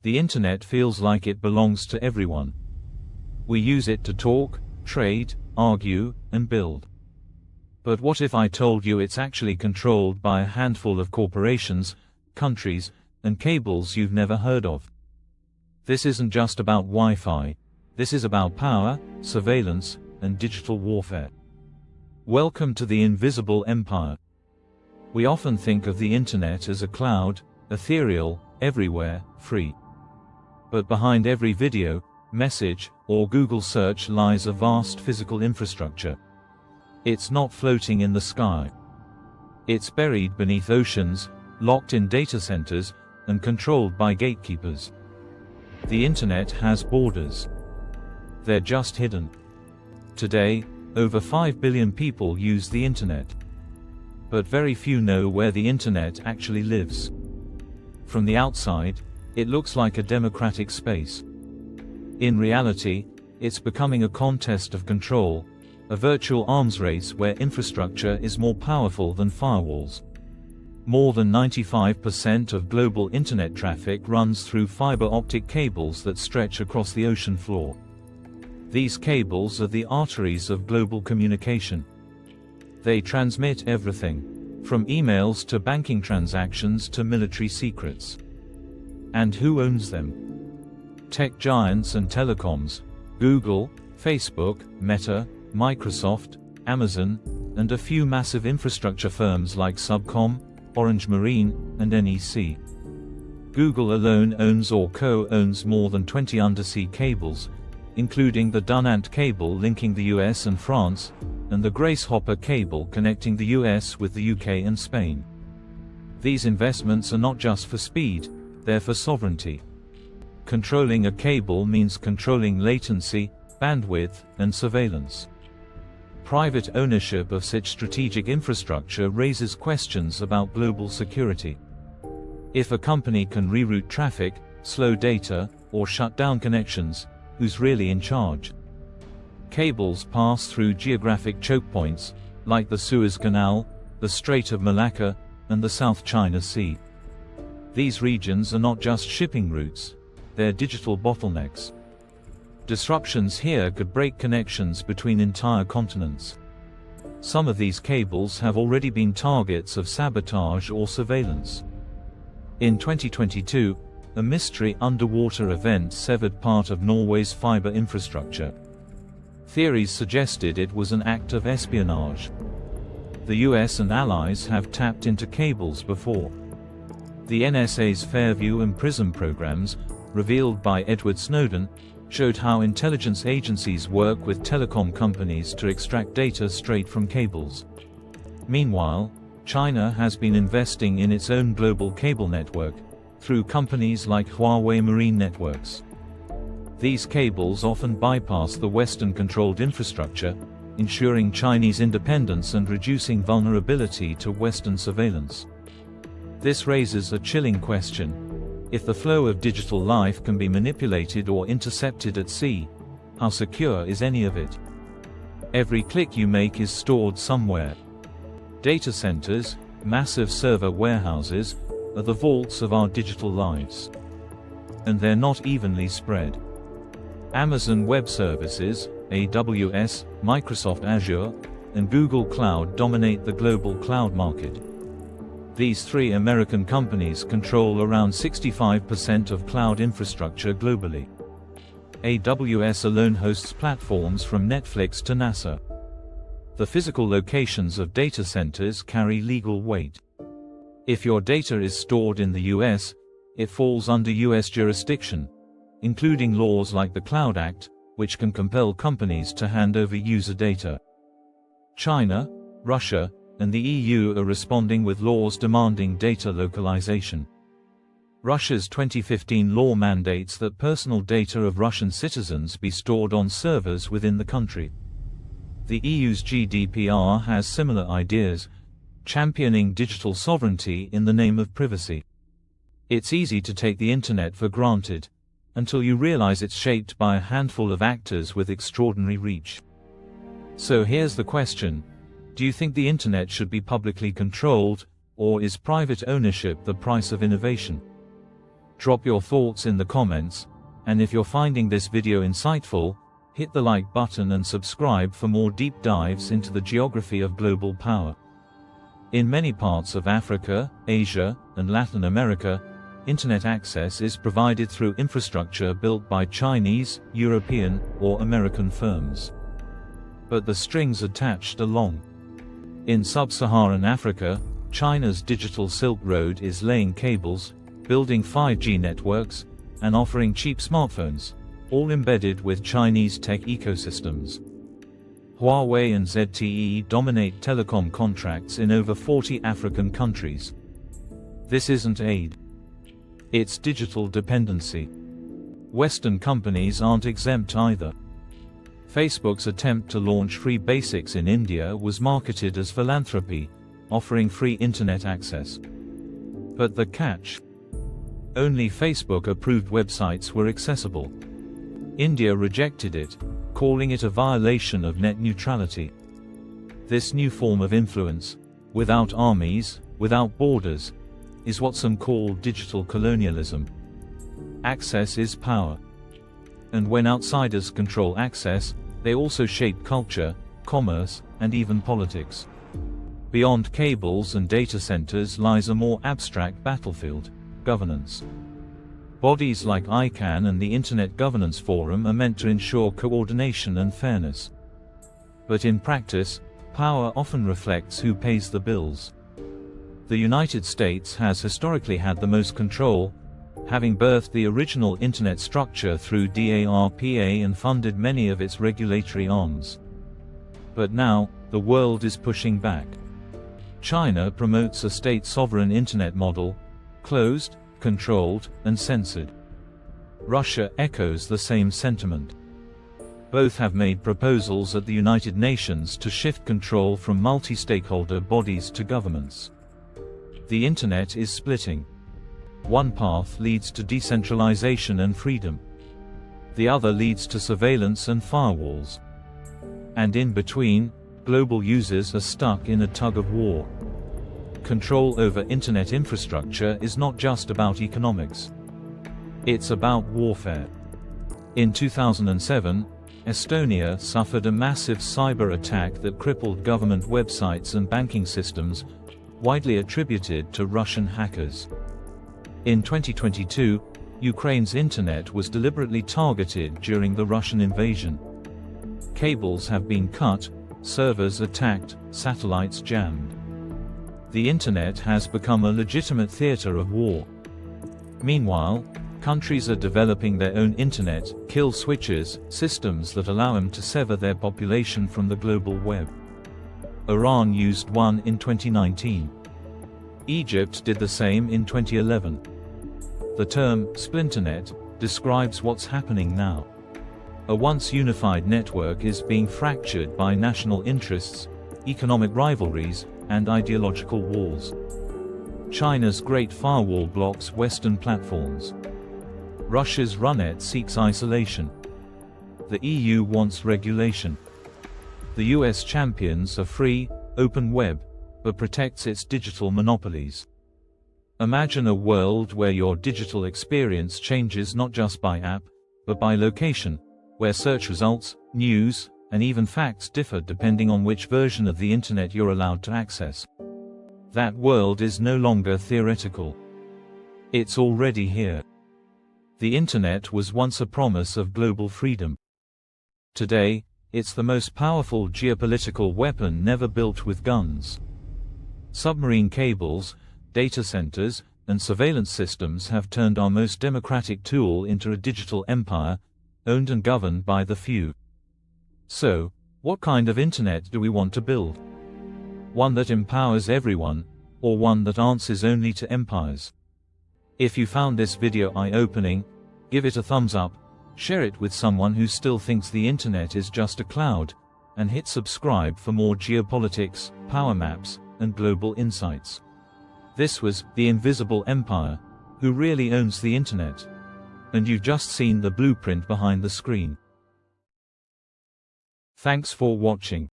The internet feels like it belongs to everyone. We use it to talk, trade, argue, and build. But what if I told you it's actually controlled by a handful of corporations, countries, and cables you've never heard of? This isn't just about Wi-Fi. This is about power, surveillance, and digital warfare. Welcome to the invisible empire. We often think of the internet as a cloud, ethereal, everywhere, free. But behind every video, message, or Google search lies a vast physical infrastructure. It's not floating in the sky. It's buried beneath oceans, locked in data centers, and controlled by gatekeepers. The internet has borders. They're just hidden. Today, over 5 billion people use the internet. But very few know where the internet actually lives. From the outside, it looks like a democratic space. In reality, it's becoming a contest of control, a virtual arms race where infrastructure is more powerful than firewalls. More than 95% of global internet traffic runs through fiber optic cables that stretch across the ocean floor. These cables are the arteries of global communication. They transmit everything, from emails to banking transactions to military secrets. And who owns them? Tech giants and telecoms, Google, Facebook, Meta, Microsoft, Amazon, and a few massive infrastructure firms like Subcom, Orange Marine, and NEC. Google alone owns or co-owns more than 20 undersea cables, including the Dunant cable linking the US and France, and the Grace Hopper cable connecting the US with the UK and Spain. These investments are not just for speed, they're for sovereignty. Controlling a cable means controlling latency, bandwidth, and surveillance. Private ownership of such strategic infrastructure raises questions about global security. If a company can reroute traffic, slow data, or shut down connections, who's really in charge? Cables pass through geographic choke points, like the Suez Canal, the Strait of Malacca, and the South China Sea. These regions are not just shipping routes, they're digital bottlenecks. Disruptions here could break connections between entire continents. Some of these cables have already been targets of sabotage or surveillance. In 2022, a mystery underwater event severed part of Norway's fiber infrastructure. Theories suggested it was an act of espionage. The US and allies have tapped into cables before. The NSA's Fairview and PRISM programs, revealed by Edward Snowden, showed how intelligence agencies work with telecom companies to extract data straight from cables. Meanwhile, China has been investing in its own global cable network, through companies like Huawei Marine Networks. These cables often bypass the Western-controlled infrastructure, ensuring Chinese independence and reducing vulnerability to Western surveillance. This raises a chilling question. If the flow of digital life can be manipulated or intercepted at sea, how secure is any of it? Every click you make is stored somewhere. Data centers, massive server warehouses, are the vaults of our digital lives. And they're not evenly spread. Amazon Web Services, AWS, Microsoft Azure, and Google Cloud dominate the global cloud market. These three American companies control around 65% of cloud infrastructure globally. AWS alone hosts platforms from Netflix to NASA. The physical locations of data centers carry legal weight. If your data is stored in the US, it falls under US jurisdiction, including laws like the Cloud Act, which can compel companies to hand over user data. China, Russia, and the EU are responding with laws demanding data localization. Russia's 2015 law mandates that personal data of Russian citizens be stored on servers within the country. The EU's GDPR has similar ideas, championing digital sovereignty in the name of privacy. It's easy to take the internet for granted, until you realize it's shaped by a handful of actors with extraordinary reach. So here's the question: do you think the internet should be publicly controlled, or is private ownership the price of innovation? Drop your thoughts in the comments, and if you're finding this video insightful, hit the like button and subscribe for more deep dives into the geography of global power. In many parts of Africa, Asia, and Latin America, internet access is provided through infrastructure built by Chinese, European, or American firms. But the strings attached are long. In sub-Saharan Africa, China's digital Silk Road is laying cables, building 5G networks, and offering cheap smartphones, all embedded with Chinese tech ecosystems. Huawei and ZTE dominate telecom contracts in over 40 African countries. This isn't aid. It's digital dependency. Western companies aren't exempt either. Facebook's attempt to launch free basics in India was marketed as philanthropy, offering free internet access. But the catch? Only Facebook-approved websites were accessible. India rejected it, calling it a violation of net neutrality. This new form of influence, without armies, without borders, is what some call digital colonialism. Access is power. And when outsiders control access, they also shape culture, commerce, and even politics. Beyond cables and data centers lies a more abstract battlefield: governance. Bodies like ICANN and the Internet Governance Forum are meant to ensure coordination and fairness. But in practice, power often reflects who pays the bills. The United States has historically had the most control, having birthed the original Internet structure through DARPA and funded many of its regulatory arms. But now, the world is pushing back. China promotes a state-sovereign Internet model, closed, controlled, and censored. Russia echoes the same sentiment. Both have made proposals at the United Nations to shift control from multi-stakeholder bodies to governments. The Internet is splitting. One path leads to decentralization and freedom. The other leads to surveillance and firewalls. And in between, global users are stuck in a tug-of-war. Control over Internet infrastructure is not just about economics. It's about warfare. In 2007, Estonia suffered a massive cyber attack that crippled government websites and banking systems, widely attributed to Russian hackers. In 2022, Ukraine's internet was deliberately targeted during the Russian invasion. Cables have been cut, servers attacked, satellites jammed. The internet has become a legitimate theater of war. Meanwhile, countries are developing their own internet kill switches, systems that allow them to sever their population from the global web. Iran used one in 2019. Egypt did the same in 2011. The term Splinternet describes what's happening now. A once unified network is being fractured by national interests, economic rivalries, and ideological wars. China's Great Firewall blocks Western platforms. Russia's Runet seeks isolation. The EU wants regulation. The US champions a free, open web, but protects its digital monopolies. Imagine a world where your digital experience changes not just by app, but by location, where search results, news, and even facts differ depending on which version of the internet you're allowed to access. That world is no longer theoretical. It's already here. The internet was once a promise of global freedom. Today, it's the most powerful geopolitical weapon never built with guns. Submarine cables, data centers, and surveillance systems have turned our most democratic tool into a digital empire, owned and governed by the few. So, what kind of internet do we want to build? One that empowers everyone, or one that answers only to empires? If you found this video eye-opening, give it a thumbs up, share it with someone who still thinks the internet is just a cloud, and hit subscribe for more geopolitics, power maps, and global insights. This was The Invisible Empire, who really owns the internet? And you've just seen the blueprint behind the screen. Thanks for watching.